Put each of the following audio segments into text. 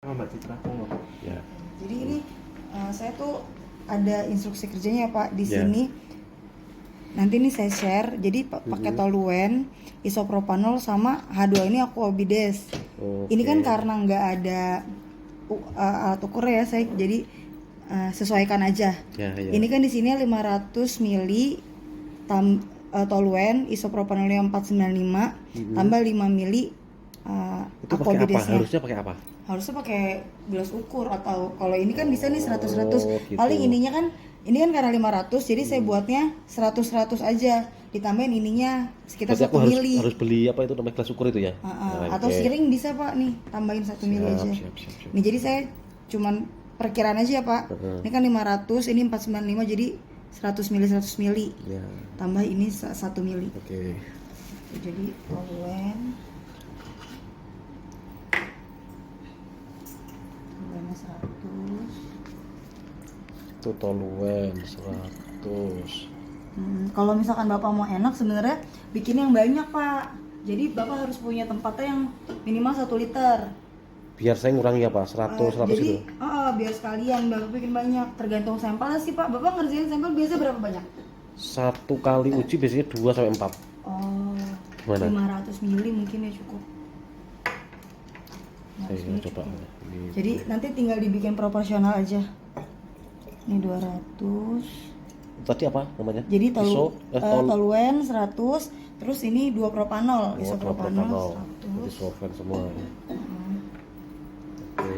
Mbak Citra, monggo. Ya. Jadi ini saya tuh ada instruksi kerjanya ya Pak di Ya. sini. Nanti ini saya share. Jadi pakai toluen, isopropanol sama H2 ini aquabides. Ini kan karena nggak ada alat ukur ya, saya jadi sesuaikan aja. Ya. Ini kan di sini 500 mili toluen, isopropanolnya 495, tambah 5 mili itu pakai apa? aquabidesnya. Harusnya pakai apa? Harusnya pakai gelas ukur, atau kalau ini kan bisa nih 100-100. gitu. Paling ininya kan, ini kan karena 500, jadi saya buatnya 100-100 aja, ditambahin ininya sekitar Berarti 1 aku mili. harus beli apa itu namanya gelas ukur itu ya? Atau Oke. sering bisa Pak, nih tambahin 1 mili aja. Siap. Nih jadi saya cuman perkiraan aja ya Pak. Ini kan 500, ini 495, jadi 100 mili. Ya. Tambah ini 1 mili. Oke. Jadi toluen 100. Itu toluen 100. Kalau misalkan Bapak mau enak sebenarnya bikin yang banyak Pak. Jadi Bapak harus punya tempatnya yang minimal 1 liter. Biar saya ngurangi apa? 100 Jadi itu. biar sekalian Bapak bikin banyak. Tergantung sampelnya sih Pak. Bapak ngerjain sampel biasa berapa banyak? Satu kali uji biasanya 2 sampai 4. Oh, Gimana? 500 mili mungkin ya cukup. 500 Saya mili coba. cukup. Ini. Jadi nanti tinggal dibikin proporsional aja. Ini 200. Tadi apa namanya? Jadi toluen 100, terus ini 2 propanol, isopropanol 100. Jadi solvent semua. Ya. Oke.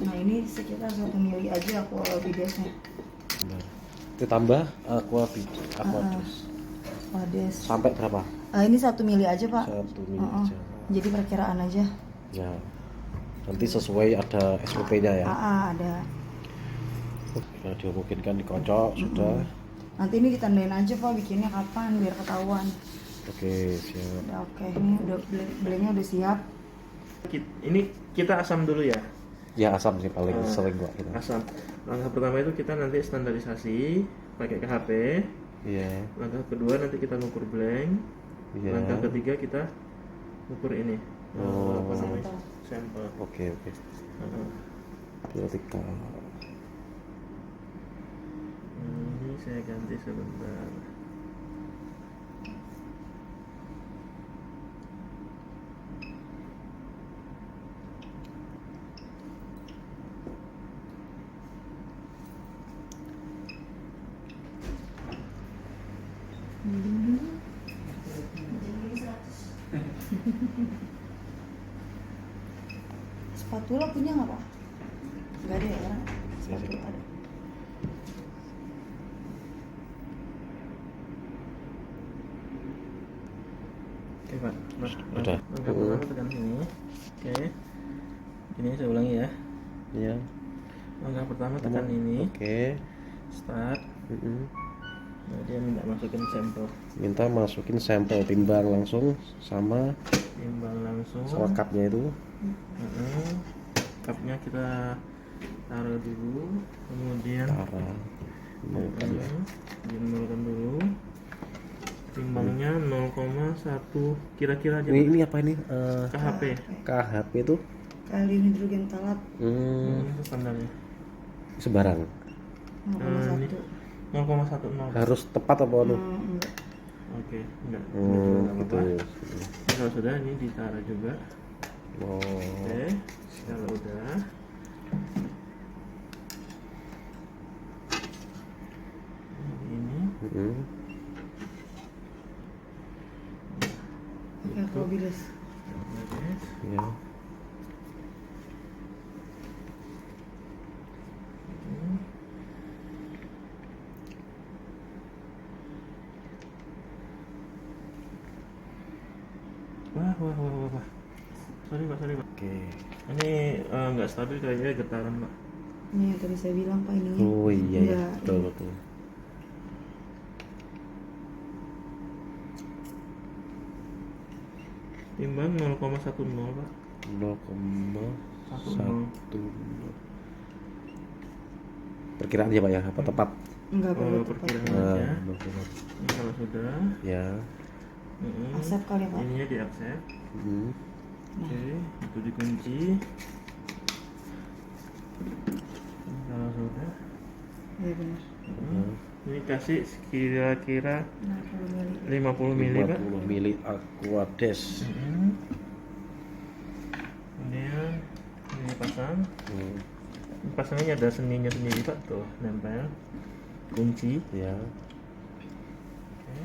Nah ini sekitar 1 mili aja aquabidesnya. Bentar. Ditambah aquabis. Aquabis. Sampai berapa? Ini 1 mili aja Pak. 1 mili aja. Jadi perkiraan aja. Ya. Nanti sesuai ada SOP-nya ya. Ada. Sudah dimungkinkan dikocok sudah. Nanti ini ditandain aja Pak bikinnya kapan biar ketahuan. Oke, siap. Udah oke, ini udah blendnya udah siap. Ini kita asam dulu ya. Ya asam sih paling sering gua kita. Asam. Langkah pertama itu kita nanti standarisasi pakai KHP. Iya. Langkah kedua nanti kita ngukur blank. Iya. Langkah ketiga kita ngukur ini. Apa namanya? Sampel. Sampel. Oke. Heeh. Biotika. Ini saya ganti sebentar. Spatula punya nggak Pak? Nggak ada ya? Spatula ada. Oke Pak. Udah. Langkah pertama tekan sini. Oke. Ini saya ulangi ya. Iya. Langkah pertama tekan ini. Oke. Start. Nah, dia minta masukin sampel. Minta masukin sampel timbang langsung sama Timbang langsung. cupnya itu. Cupnya kita taruh dulu, kemudian Tara. dinolkan dulu. Timbangnya 0,1 kira-kira aja. Ini apa ini? KHP. KHP itu Kalium hidrogen talat Itu standarnya. sembarang. 0,1. 0,10. Harus tepat apa anu? Enggak. Oke, enggak. Gitu. Kalau sudah ini ditaruh juga. Oh. Oke, kalau udah ini Pakai aquabides. beres. Ya. Wah. Sorry Pak. Oke. Ini nggak stabil kayaknya getaran Pak. Ini yang tadi saya bilang Pak ininya. Oh iya ya. Enggak. Betul. Timbang 0,10 Pak. 0,10. Perkiraan ya Pak ya, apa tepat? Enggak perlu tepat. Perkiraan Nah, aja. 0,10. Ini kalau sudah Ya. Accept kali Pak. ininya di accept. Oke, itu dikunci. Kalau sudah, Iya benar. ini kasih kira-kira 50 mili. 50 mili Pak. 50 mili Aquades. Kemudian ini pasang. Pasangnya ada seninya sendiri Pak, tuh nempel. Kunci. Ya. Oke.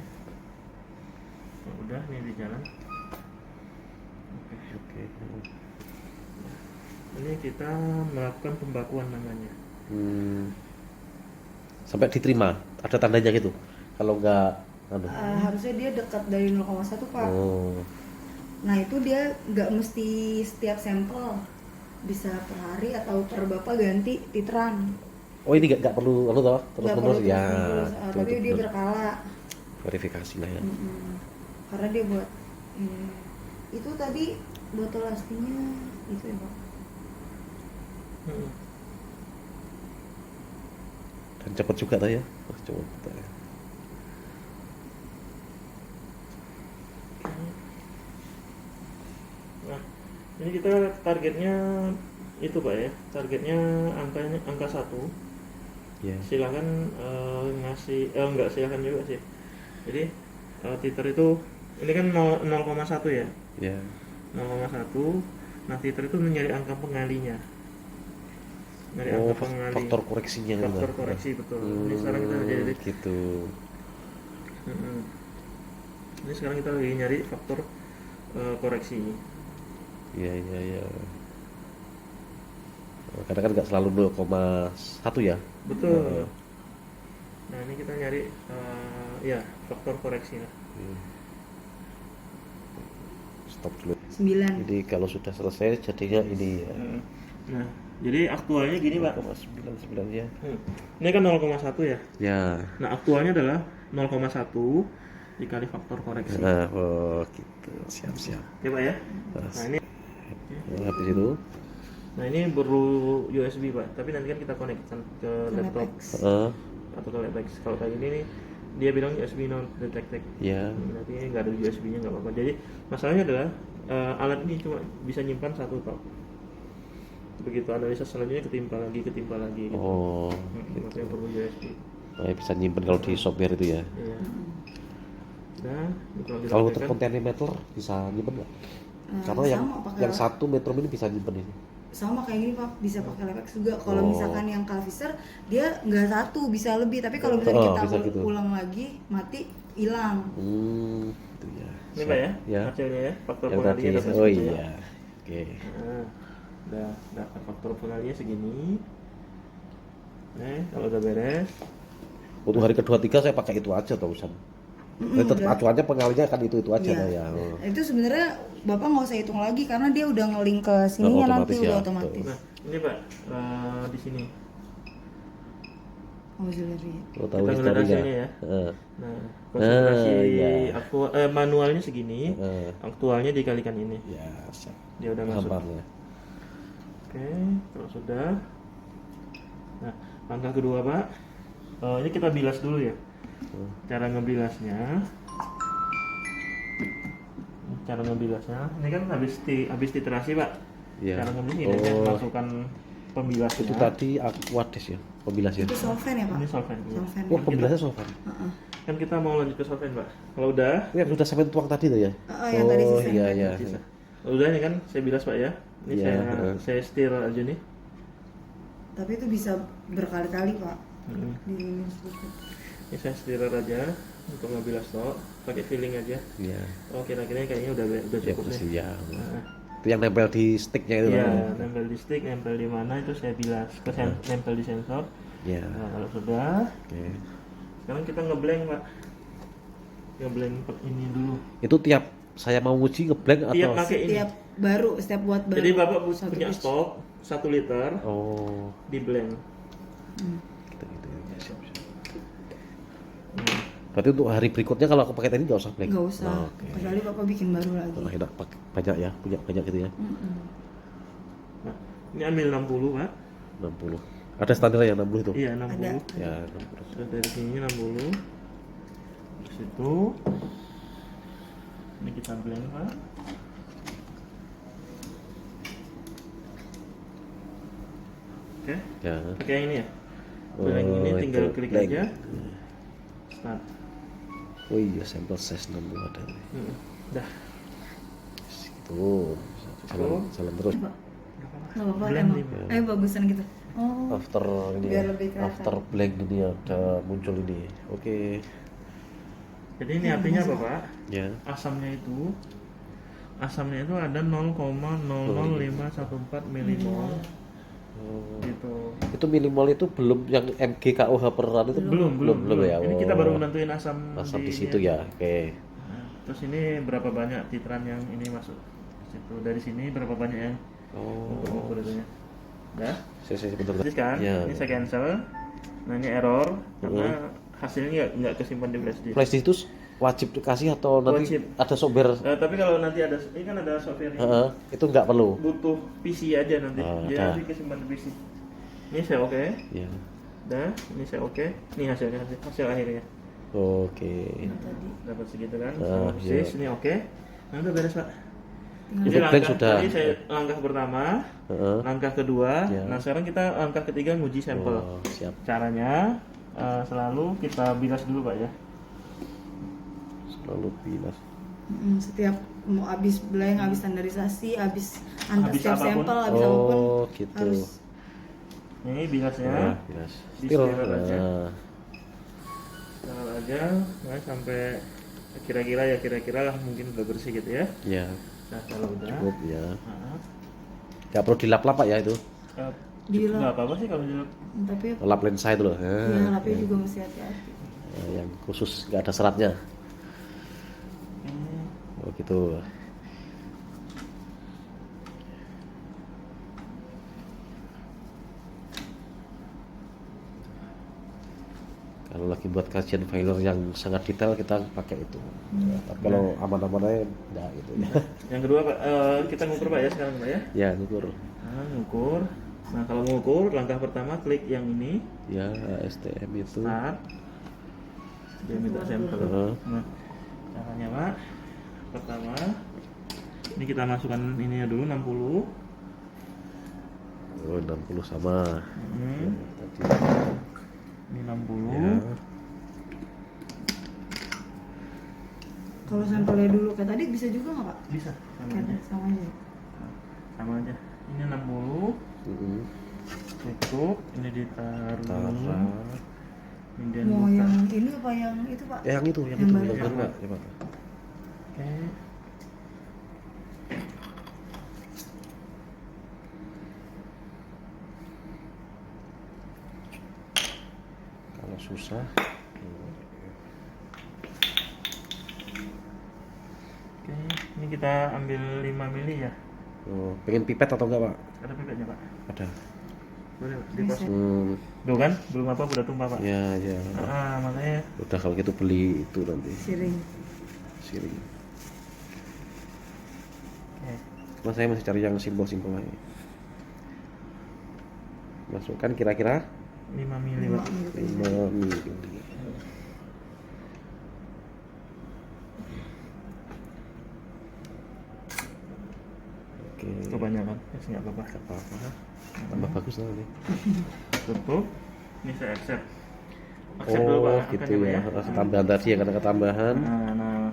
Nah, udah ini di jalan. Oke. Ini kita melakukan pembakuan namanya. Sampai diterima, ada tandanya gitu. Kalau enggak, Harusnya dia dekat dari 0,1 Pak. Oh, Nah itu dia nggak mesti setiap sampel, bisa per hari atau per bapak ganti titeran. oh ini enggak perlu, toh terus Nggak menerus perlu ya. terus-menerus, Itu tapi dia bener. berkala. Verifikasi lah ya. Karena dia buat itu tadi botol aslinya itu ya Pak. Dan cepat juga tuh ya. Coba kita ya. Nah, ini kita targetnya itu Pak ya. Targetnya angka 1. Ya. Silakan ngasih enggak, silakan juga sih. Jadi titer itu ini kan 0,1 ya. Ya. 0,1. Nah, titer itu mencari angka pengalinya. Dari Oh, angka pengali. faktor koreksinya gitu. Faktor koreksi betul. Ini sekarang kita jadi gitu. Ini sekarang kita lagi nyari faktor koreksi. Iya. Kadang kan nggak selalu 0,1 ya. Betul. Nah, ini kita nyari ya faktor koreksi lah. Stop dulu. 9. Jadi kalau sudah selesai jadinya ini ya. Nah, jadi aktualnya gini Pak. 0,99 ya. Ini kan 0,1 ya. Ya. Nah, aktualnya adalah 0,1 dikali faktor koreksi. Nah, oh gitu. Siap. Oke Pak ya. Nah, ini Habis itu. Nah, ini perlu USB Pak, tapi nanti kan kita konekkan ke laptop atau ke laptop. Kalau kayak gini nih, dia bilang USB non detected. Ya. Nanti ini nggak ada USB-nya nggak apa-apa. Jadi masalahnya adalah alat ini cuma bisa nyimpan 1 tok. Begitu analisa selanjutnya ketimpa lagi gitu. Oh. Makanya perlu USB. Oh, bisa nyimpen kalau di software itu ya. Iya. Nah, Kalau untuk kontainer bisa nyimpen nggak? Karena yang 1 Metro Mini bisa nyimpen ini. Sama kayak gini Pak, bisa pakai Lepex juga. Kalau misalkan yang Calvister dia nggak 1, bisa lebih. Tapi kalau misalnya kita gitu. ulang lagi, mati, hilang. Itu ya. Ini Pak ya, Ya. hasilnya ya, faktor Yang tadi. pengalinya dapat Oh segini ya. iya. Oke. Nah, udah dapat faktor pengalinya segini. Nah, kalau udah beres, Untuk hari kedua 3 saya pakai itu aja tuh Usan. Tetap acuannya pengalinya kan itu aja Iya. lah ya. Itu sebenarnya Bapak nggak usah hitung lagi karena dia udah nge-link ke sininya nanti Otomatis udah ya, otomatis. nah ini Pak di sini Auxiliary. Lo tahu kita ngeliat historinya. hasilnya ya. Nah, konsentrasi iya. manualnya segini, aktualnya dikalikan ini. Ya, siap. Dia udah masuk. Paham ya. Oke, kalau sudah. Nah, langkah kedua Pak, ini kita bilas dulu ya. Cara ngebilasnya, ini kan habis titerasi Pak. Iya. Cara ngebilas ini kan masukkan pembilasnya. Itu tadi Aquades ya, pembilas ya. Itu solvent ya Pak? Ini solvent. Ya. Solvent. Wah, pembilasnya solvent. Kan kita mau lanjut ke solvent Pak. Kalau udah, Ini yang sudah sampai tuang tadi tuh ya. Yang tadi sisa. Iya. sisa. Udah nih kan saya bilas Pak ya. Ini Iya, saya stir aja nih. Tapi itu bisa berkali-kali Pak. Di Ini saya stir aja untuk ngebilas tok, pakai feeling aja. Iya. Oh, kira-kira kayaknya udah Ya cukup nih. ya. Nah, Itu yang nempel di sticknya itu. iya, kan? nempel di stick, nempel di mana itu saya bilas, nempel di sensor. Iya. Nah, kalau sudah, Oke. sekarang kita ngeblank Pak. Ngeblank ini dulu. Itu tiap saya mau uji ngeblank Tiap atau pakai ini. setiap buat baru. Jadi Bapak Satu punya batch. stok 1 liter Oh, di blank. gitu ya. Siap. Berarti untuk hari berikutnya kalau aku pakai tadi nggak usah blank. Nggak usah. Oh, oke. Kecuali Bapak bikin baru lagi. Wah, enak pakai banyak ya, punya banyak gitu ya. Nah, ini ambil 60 Pak. 60. Ada standarnya yang 60 itu. Iya 60. Ada. Ya, 60. Terus dari sini 60. Terus itu ini kita blend Pak. Oke. Ya. Pakai yang ini ya. Yang ini tinggal itu, klik blank. aja. Start. Oh iya, sampel size 60 ada nih. Dah. Itu jalan terus. Coba. Nggak apa-apa Blank emang. nih. Bagusan gitu. Oh. After ini Biar ya, lebih kelihatan. after blank ini ada muncul ini. Oke. Jadi ini artinya apa, Pak? Ya. Asamnya itu ada 0,00514 milimol. Oh. Gitu. Itu milimol itu belum yang mgKOH per ran itu Belum ya. Ini kita Oh. baru nentuin asam Asam di ini situ ya. Oke. Nah, terus ini berapa banyak titran yang ini masuk ke situ. Dari sini berapa banyak yang Oh. ukur itunya. Dah. Saya bentar. Terus kan, Ya. ini saya cancel. Nah ini error karena hasilnya nggak kesimpan di flash disk. Flash disk itu wajib dikasih atau nanti Wajib. ada software? Tapi kalau nanti ada, ini kan ada software Itu nggak perlu. butuh PC aja nanti. Jadi ada. nanti kesimpan di PC. Ini saya oke. Ya. Dah, ini saya oke. Ini hasilnya, hasil akhirnya. Oke. Dapat segitu kan? Ah, Persis, iya. ini oke. Nah udah beres Pak. Tinggal Jadi Untuk blank langkah sudah. tadi saya langkah pertama, Heeh. langkah kedua. Ya. Nah sekarang kita langkah ketiga nguji sampel. Oh, siap. Caranya selalu kita bilas dulu Pak ya. Selalu bilas. Setiap mau habis blank, habis standarisasi, habis antar Habis setiap apapun. sampel, habis apapun Oh, gitu. harus Ini bilasnya. Ya, bilas. Di Spiral. spiral aja. Nah. Taruh aja, nah, sampai kira-kira lah mungkin udah bersih gitu ya. Ya, Nah kalau udah, cukup ya. nah, Gak perlu dilap-lap Pak ya itu. Dilap. nggak apa-apa sih kalau dilap. tapi Lap lensa itu loh. ya lapnya juga mesti hati-hati. Yang khusus nggak ada seratnya. Ini Oh gitu. Kalau lagi buat kajian failure yang sangat detail kita pakai itu. Tapi kalau aman-aman aja enggak gitu ya. yang kedua Pak, kita ngukur Pak ya sekarang Pak ya. Ya, ngukur. Nah ngukur. Nah kalau ngukur langkah pertama klik yang ini, Ya, STM itu. start. Dia minta sampel. Heeh. Nah caranya Pak, pertama ini kita masukkan ininya dulu 60. Oh, 60 sama. Tadi. Ini 60. Ya. Kalau sampelnya dulu kayak tadi bisa juga nggak Pak? Bisa sama Kayak aja. sama aja. Sama aja. Ini 60. Mm-mm. Tutup. Ini ditaruh. Taruh. Kemudian Mau buka. yang ini apa yang itu Pak? Yang itu, yang Yang itu, baru. yang baru, coba. Oke. Kalau susah. Oke. Ini kita ambil 5 mili ya. Oh, pengen pipet atau enggak Pak? Ada pipetnya Pak. Ada. Boleh Pak. Di pos. Tuh kan, belum apa udah tumpah Pak. Ya, ya. Makanya. Udah kalau gitu beli itu nanti Siring. siring. Oke. Mas saya masih cari yang simpel-simpel aja. Masukkan kira-kira 5 mili Pak. 5 mili. Oke. Kebanyakan. Ya nggak apa-apa. Gak apa-apa. Tambah bagus nanti. Tutup. Ini saya accept. Accept dulu Oh, Pak. gitu angkanya, ya. Pak, Tambahan tadi ya karena ketambahan. Nah,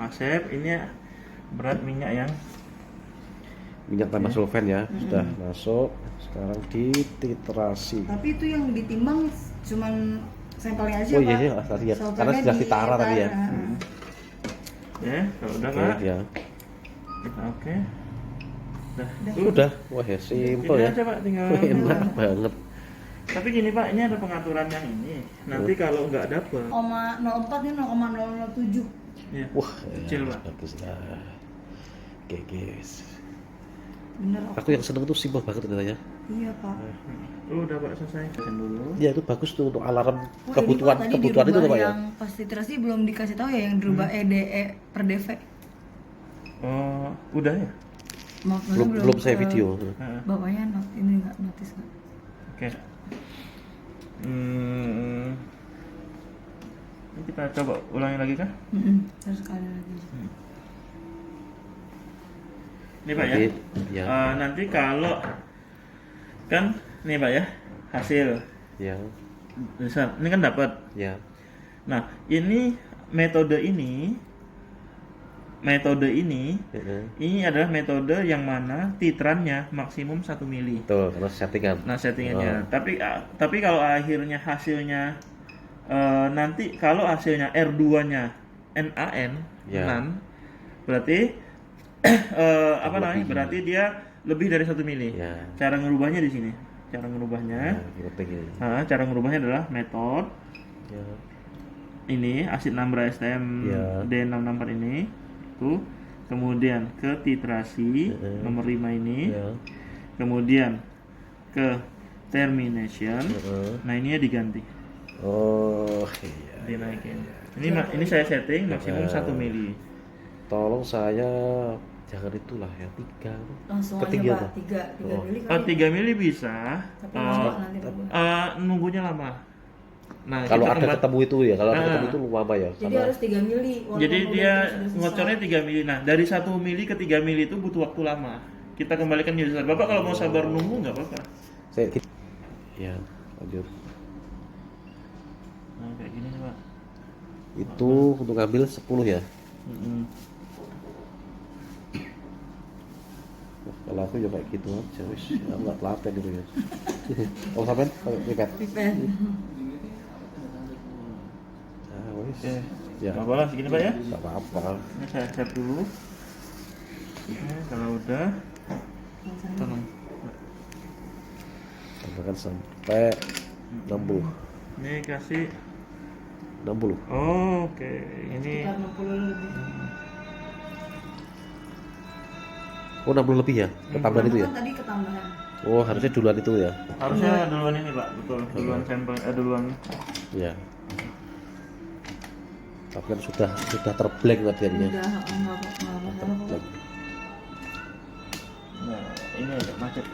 accept. Ini berat minyak yang Minyak tambah solvent ya. Sudah masuk. Sekarang dititrasi. Tapi itu yang ditimbang cuman sampelnya aja Oh Pak. iya ya, tadi ya. Sampelnya Karena sudah ditara tadi ya. ya, kalau udah Oke, Pak. ya. Oke. Dah. Udah. Wah, ya simple Ini ya. aja Pak, tinggal. Enak banget. Tapi gini Pak, ini ada pengaturan yang ini. Nanti kalau nggak dapet, 0,04 ini 0,007. ya, Wah, kecil Pak. bagus lah. Oke, guys. Bener. Aku yang seneng tuh simpel banget ternyata. Iya Pak. Udah Pak, selesai. Tekan dulu. Ya itu bagus tuh untuk alarm Oh, kebutuhan ini, Pak, tadi kebutuhan itu dirubah tuh Pak ya. yang pas literasi belum dikasih tahu ya yang dirubah EDE per DV. Oh, udah ya? Belum saya video. Heeh. Bapaknya ini nggak notice nggak? Oke. Ini kita coba ulangi lagi kah? Terus sekali lagi. Ini Pak ya. Oke, ya. Nanti kalau kan Nih Pak ya, hasil. Ya, Misal, ini kan dapat. ya. Nah, ini metode ini Heeh. ini adalah metode yang mana titrannya maksimum 1 mili. Betul, terus settingan. Nah, settingannya. Oh. Tapi kalau akhirnya hasilnya nanti kalau hasilnya R2-nya NaN Ya. 6, berarti apa namanya? Lebih. Berarti dia lebih dari 1 mili. Ya. Cara ngerubahnya di sini. Cara ngerubahnya, Ya, penting ini. cara ngerubahnya adalah metode Ya. ini asid nambra STM Ya. D664 ini tuh, kemudian ke titrasi nomor 5 ini, Ya. kemudian ke termination. Nah, ini ya diganti, Oh, iya. dinaikin. Ini saya setting maksimum 1 mili. Tolong saya jangan itulah ya 3. Langsung aja Ketiga Pak, tuh. 3 Oh. mili kali. 3 mili bisa, Tapi lama nanti Pak. nunggunya lama. Nah, Kalau kita ada kembali- ketemu itu ya, kalau ada Ah. ketemu itu lama ya. Jadi Karena harus 3 mili. walaupun Jadi udah dia sudah susah. ngocornya 3 mili. Nah, dari 1 mili ke 3 mili itu butuh waktu lama. Kita kembalikan user. Bapak kalau mau sabar nunggu nggak apa-apa. saya ya lanjut. Nah, kayak gini nih, Pak. Itu untuk ngambil 10 ya. Mm-mm. Wah, kalau aku ya kayak gitu aja wis. Ya, nggak telaten gitu ya. Oh, sampean pakai pipet. Pipet. Ah, wis. Oke. Ya. Nggak apa-apa segini, Pak ya. Enggak apa-apa. Ini saya set dulu. Oke, kalau udah tolong. Tambahkan sampai 60. Ini kasih 60. oh, oke. Ini Sekitar 60 lebih. Oh, 60 lebih ya? Ketambahan itu ya? Kan tadi ketambahan. Oh, harusnya duluan itu ya. harusnya duluan ini, Pak. Betul. Duluan sampel duluan. Iya. Tapi kan sudah terblank latihannya. Udah enggak masalah kok. Terblank. Nah, ini agak macet.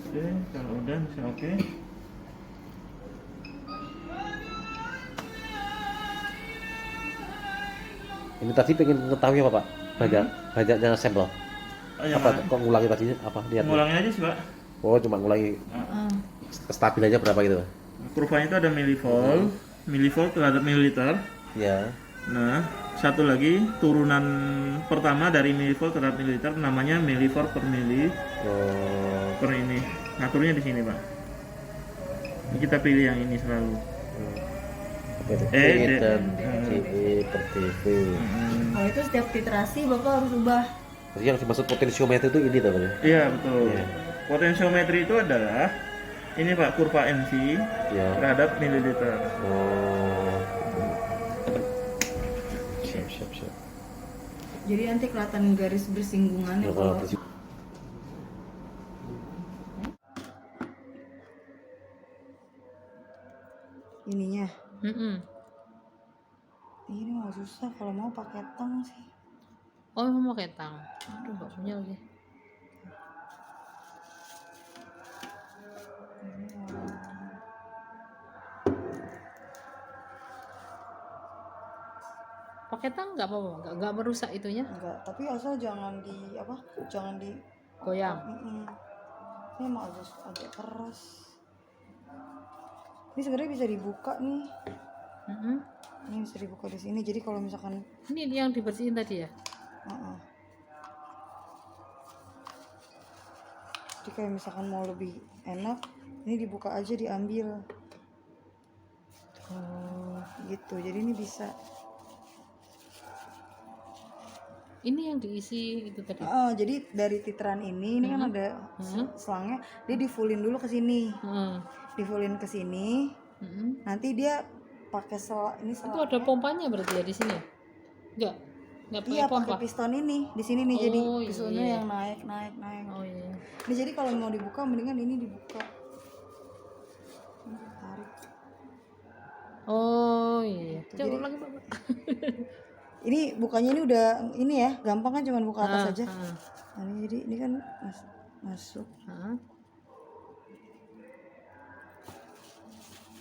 Oke, kalau udah bisa oke. Ini tadi pengen mengetahui apa, Pak? Banyaknya sampel. Oh, yang Apa mana? kok ngulangi tadi apa lihat? Ngulangin aja sih, Pak. Oh, cuma ngulangi Heeh. stabilannya berapa gitu. Kurvanya itu ada milivolt terhadap mililiter. Ya. Nah, satu lagi turunan pertama dari milivolt terhadap mililiter namanya milivolt per mili Oh, per ini. Ngaturnya di sini, Pak. Ini kita pilih yang ini selalu. apa itu? Eh, E D- dan CE per TV. Kalau itu setiap titrasi Bapak harus ubah. Jadi yang dimaksud potensiometer itu ini namanya. Iya, betul. Iya. Potensiometri itu adalah ini, Pak, kurva NC Ya. terhadap mililiter. Oh. Siap. Jadi nanti kelihatan garis bersinggungannya Ya, kalau ininya. Ini mau susah kalau mau pakai tong sih. Oh, emang pakai tang. Aduh, nggak punya lagi. Pakai tang nggak apa-apa, nggak merusak itunya. Enggak, tapi asal jangan di apa? Jangan di Goyang. Ini emang agak keras. Ini sebenarnya bisa dibuka nih. Mm-mm. Ini bisa dibuka di sini. Jadi kalau misalkan Ini yang dibersihin tadi ya. uh-uh. Jadi kayak misalkan mau lebih enak, ini dibuka aja diambil. Oh, Gitu. Jadi ini bisa. ini yang diisi itu tadi. Jadi dari titran ini kan ada selangnya, dia di fullin dulu ke sini. Heeh. Di fullin ke sini. Mm-mm. Nanti dia pakai ini Itu ada pompanya berarti ya di sini? Nggak pakai Iya, pompa. pakai piston ini. Di sini nih jadi Oh, pistonnya iya. yang naik. Oh iya. Ini jadi kalau mau dibuka mendingan ini dibuka. Ini tarik. Oh iya. Coba Jadi- lagi Pak. Ini bukanya ini udah ini ya, gampang kan cuma buka atas aja. Ah. Nah, ini jadi ini kan masuk. Ah.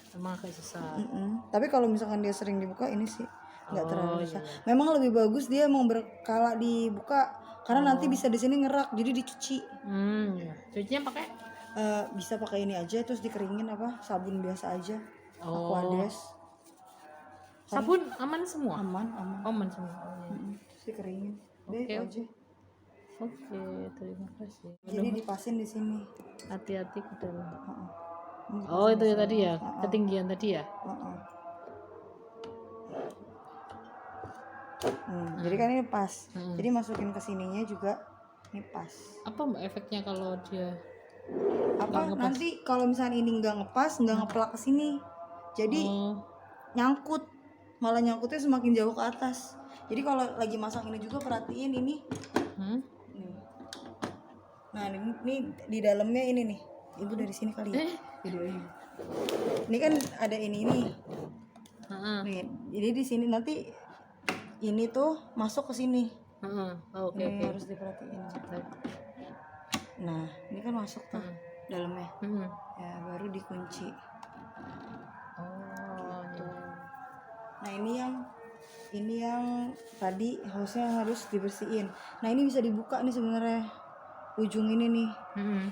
Emang agak susah. Tapi kalau misalkan dia sering dibuka ini sih nggak Oh, terlalu iya. susah. Memang lebih bagus dia emang berkala dibuka Karena nanti bisa di sini ngerak, jadi dicuci. Ya. Cucinya pakai? Bisa pakai ini aja, terus dikeringin apa? Sabun biasa aja. Oh. Aquades. Sabun aman semua? Aman, aman. Aman semua. Oh, iya. Terus dikeringin. Udah Oke, itu oke. aja. Oke, terima kasih. Jadi dipasin di sini. Hati-hati ke dalam. Heeh. Ini Oh, dipasin itu di ya sini. tadi ya, Heeh. ketinggian tadi ya. Heeh. Jadi kan ini pas. Jadi masukin ke sininya juga ini pas. Apa mbak efeknya kalau dia Apa nanti kalau misalnya ini nggak ngepas, nggak ngeplak ke sini. Jadi nyangkut. Malah nyangkutnya semakin jauh ke atas. Jadi kalau lagi masang ini juga perhatiin ini. Nih. Nah, ini di dalamnya ini nih. Ibu dari sini kali ya. Videonya. Ini kan ada ini nih. Nih, jadi di sini nanti ini tuh masuk ke sini. Oke, Ini oke. harus diperhatiin. Nah, ini kan masuk tuh dalamnya. Ya, baru dikunci. Oh, Gitu. Nah, ini yang tadi hostnya harus dibersihin. Nah, ini bisa dibuka nih sebenarnya. Ujung ini nih.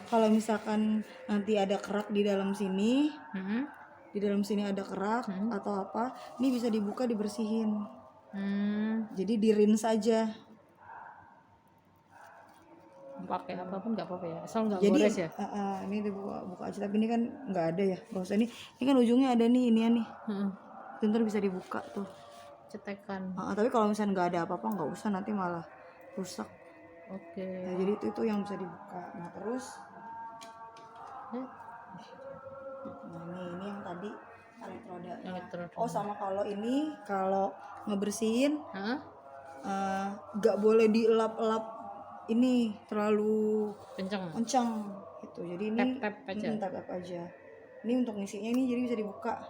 Kalau misalkan nanti ada kerak di dalam sini, di dalam sini ada kerak atau apa, ini bisa dibuka dibersihin. Jadi di-rinse aja. pakai apapun nggak apa-apa ya, asal nggak Jadi gores ya. ini dibuka aja, tapi ini kan nggak ada ya. Gak usah ini kan ujungnya ada nih ini ya nih. Ntar bisa dibuka tuh. Cetekan. Tapi kalau misalnya nggak ada apa-apa nggak usah, nanti malah rusak. Oke. Nah, jadi itu yang bisa dibuka. Nah terus, nah ini yang tadi elektrodanya. Elektroda. Oh sama kalau ngebersihin Hah? nggak boleh dielap-elap ini terlalu Kenceng. kencang gitu. Jadi ini Tap-tap aja. Tap-tap aja. Ini untuk ngisinya ini jadi bisa dibuka.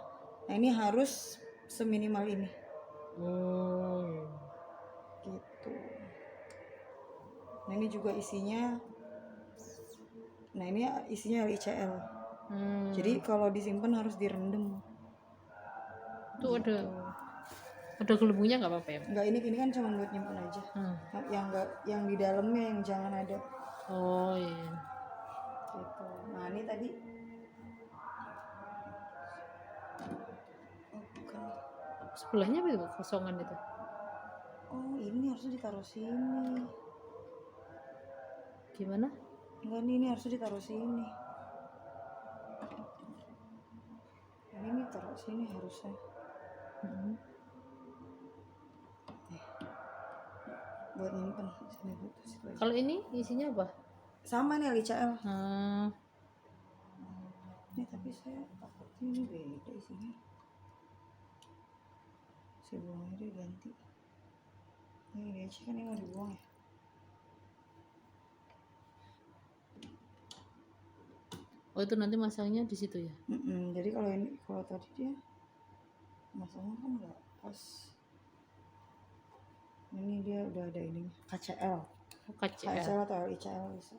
Nah ini harus seminimal ini gitu. Nah ini juga isinya. Nah ini isinya LICL. Jadi kalau disimpan harus direndam. Itu ada gelembungnya nggak apa-apa ya? Enggak, ini kan cuma buat nyimpen aja. Yang di dalamnya yang jangan ada. Oh iya. Gitu. Nah ini tadi. Bukan. Sebelahnya apa itu kosongan itu? Oh ini harusnya ditaruh sini. Gimana? Enggak nih, ini harusnya ditaruh sini. Ini taruh sini harusnya. Buat nyimpen sini situ aja. Kalau ini isinya apa? Sama nih LICL. Ini tapi saya takutnya ini beda isinya. Saya buang aja ganti. Ini aja kan ini mau dibuang ya. Oh itu nanti masangnya di situ ya? Jadi kalau tadi dia masangnya kan nggak pas. Ini dia udah ada ini KCL. KCL atau LICL bisa.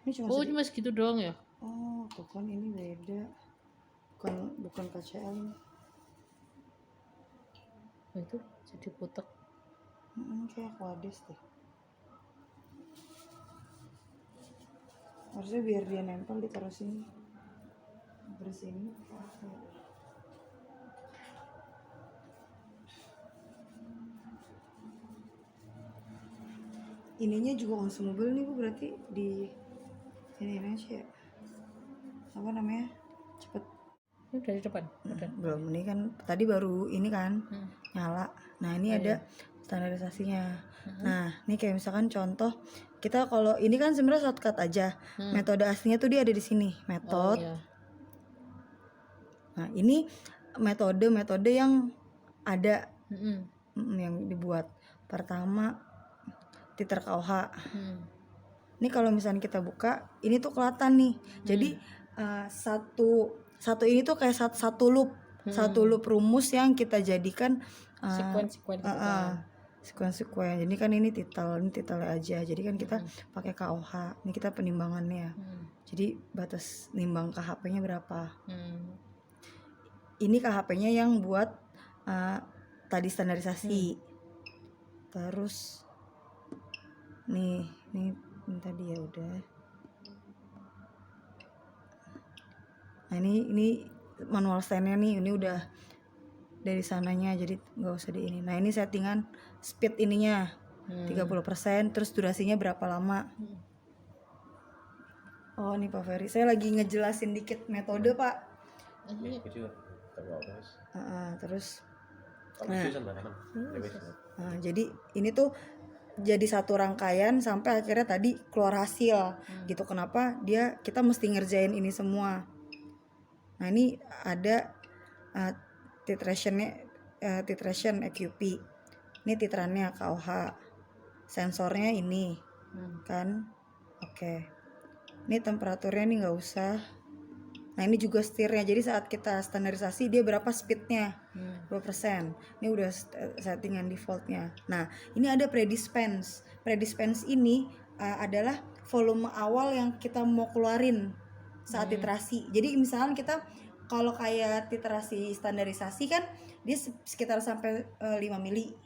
Ini Cuma segitu doang ya? Oh, tuh kan ini beda. Bukan KCL ini. Oh, itu jadi putek. Kayak Aquades deh. Harusnya biar dia nempel ditaruh sini. Bersihin. Ininya juga consumable nih Bu, berarti di ini aja ya. Apa namanya? Cepet. Ini dari depan? Belum, ini kan tadi baru ini kan nyala. Nah ini ada standarisasinya. Nah ini kayak misalkan contoh kita kalau ini kan sebenarnya shortcut aja. Metode aslinya tuh dia ada di sini. Metode. Nah ini metode yang ada yang dibuat. Pertama titer KOH. Ini kalau misalnya kita buka, ini tuh kelihatan nih. Jadi satu ini tuh kayak satu loop rumus yang kita jadikan sekuen. Jadi kan ini titelnya aja. Jadi kan kita pakai KOH. Ini kita penimbangannya. Jadi batas nimbang KHP-nya berapa? Ini KHP-nya yang buat tadi standarisasi. Terus nih ini tadi ya udah. Nah ini manual standnya nih, ini udah dari sananya jadi nggak usah di ini. Nah ini settingan speed ininya 30%, terus durasinya berapa lama. Oh nih Pak Ferry, saya lagi ngejelasin dikit metode Pak. Video kalau guys. Terus Kalau bisa kan. jadi ini tuh jadi satu rangkaian sampai akhirnya tadi keluar hasil gitu. Kenapa kita mesti ngerjain ini semua. Nah ini ada titration EQP, ini titrannya KOH, sensornya ini kan. Oke. Ini temperaturnya nih nggak usah. Nah ini juga setirnya, jadi saat kita standarisasi dia berapa speednya, berapa persen. Ini udah settingan defaultnya. Nah ini ada predispense. Predispense ini adalah volume awal yang kita mau keluarin saat titrasi. Jadi misalkan kita kalau kayak titrasi standarisasi kan dia sekitar sampai 5 mili.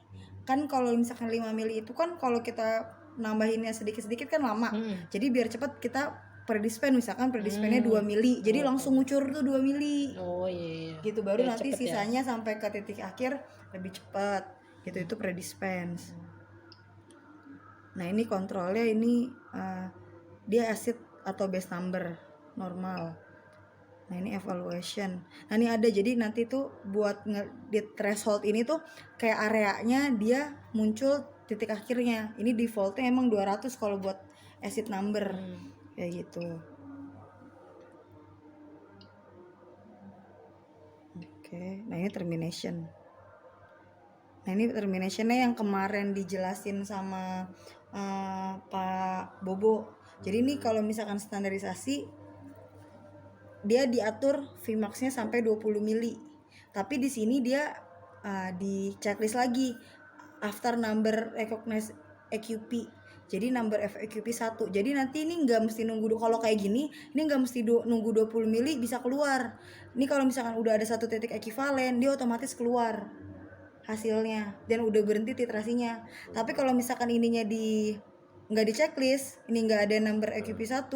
Kan kalau misalkan 5 mili itu kan kalau kita nambahinnya sedikit-sedikit kan lama. Jadi biar cepat kita predispen, misalkan predispennya 2 mili. Jadi langsung ngucur tuh 2 mili. Oh iya. Gitu baru Biar nanti cepet ya. sisanya sampai ke titik akhir lebih cepat. Gitu itu predispense. Nah, ini kontrolnya ini dia acid atau base number normal. Nah, ini evaluation. Nah, ini ada jadi nanti tuh buat di threshold ini tuh kayak areanya dia muncul titik akhirnya. Ini defaultnya emang 200 kalau buat acid number. Kayak gitu. Oke, nah ini termination. Nah ini terminationnya yang kemarin dijelasin sama Pak Bobo. Jadi ini kalau misalkan standarisasi dia diatur Vmax-nya sampai 20 mili. Tapi di sini dia di checklist lagi after number recognize EQP. Jadi number EQP 1. Jadi nanti ini nggak mesti nunggu kalau kayak gini, ini nggak mesti nunggu 20 mili bisa keluar. Ini kalau misalkan udah ada satu titik ekivalen, dia otomatis keluar hasilnya dan udah berhenti titrasinya. Tapi kalau misalkan ininya nggak di checklist, ini nggak ada number EQP 1,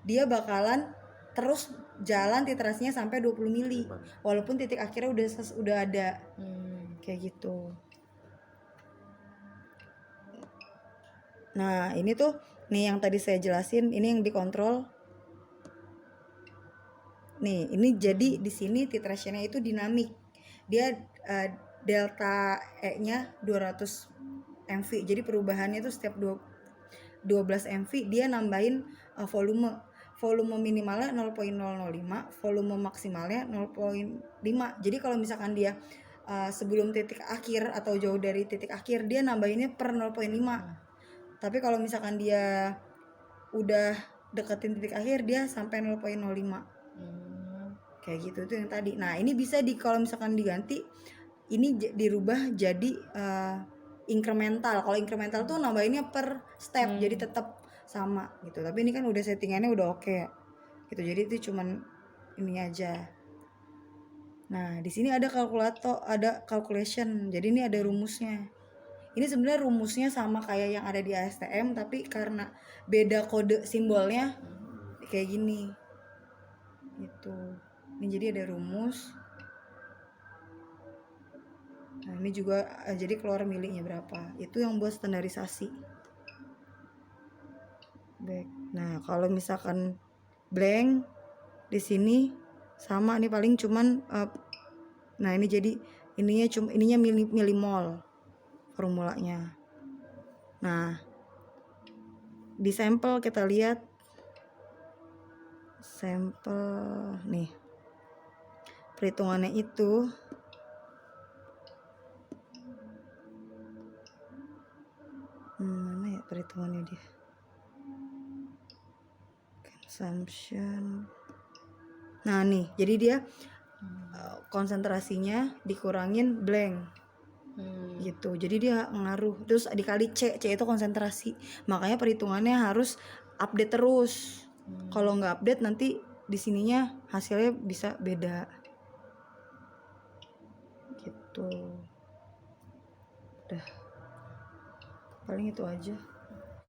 dia bakalan terus jalan titrasinya sampai 20 mili. Walaupun titik akhirnya udah ada. Kayak gitu. Nah, ini tuh nih yang tadi saya jelasin, ini yang dikontrol. Nih, ini jadi di sini titrationnya itu dinamik. Dia delta E-nya 200 MV. Jadi perubahannya itu setiap 12 MV dia nambahin volume. Volume minimalnya 0.005, volume maksimalnya 0.5. Jadi kalau misalkan dia sebelum titik akhir atau jauh dari titik akhir, dia nambahinnya per 0.5. Tapi kalau misalkan dia udah deketin titik akhir, dia sampai 0.05. Kayak gitu itu yang tadi. Nah ini bisa kalau misalkan diganti, ini dirubah jadi incremental. Kalau incremental tuh nambahinnya per step, jadi tetap sama gitu. Tapi ini kan udah settingannya udah oke ya. Gitu. Jadi itu cuman ini aja. Nah di sini ada kalkulator, ada calculation. Jadi ini ada rumusnya. Ini sebenarnya rumusnya sama kayak yang ada di ASTM, tapi karena beda kode simbolnya kayak gini. Gitu. Ini jadi ada rumus. Nah, ini juga jadi keluar milinya berapa. Itu yang buat standarisasi. Baik. Nah, kalau misalkan blank di sini sama nih paling cuman nah ini jadi ininya milimol formulanya. Nah, di sampel kita lihat sampel nih. Perhitungannya itu mana ya perhitungannya dia? Consumption. Nah, nih. Jadi dia konsentrasinya dikurangin blank. Gitu. Jadi dia ngaruh. Terus dikali C itu konsentrasi. Makanya perhitungannya harus update terus. Kalau nggak update nanti di sininya hasilnya bisa beda. Gitu. Udah. Paling itu aja.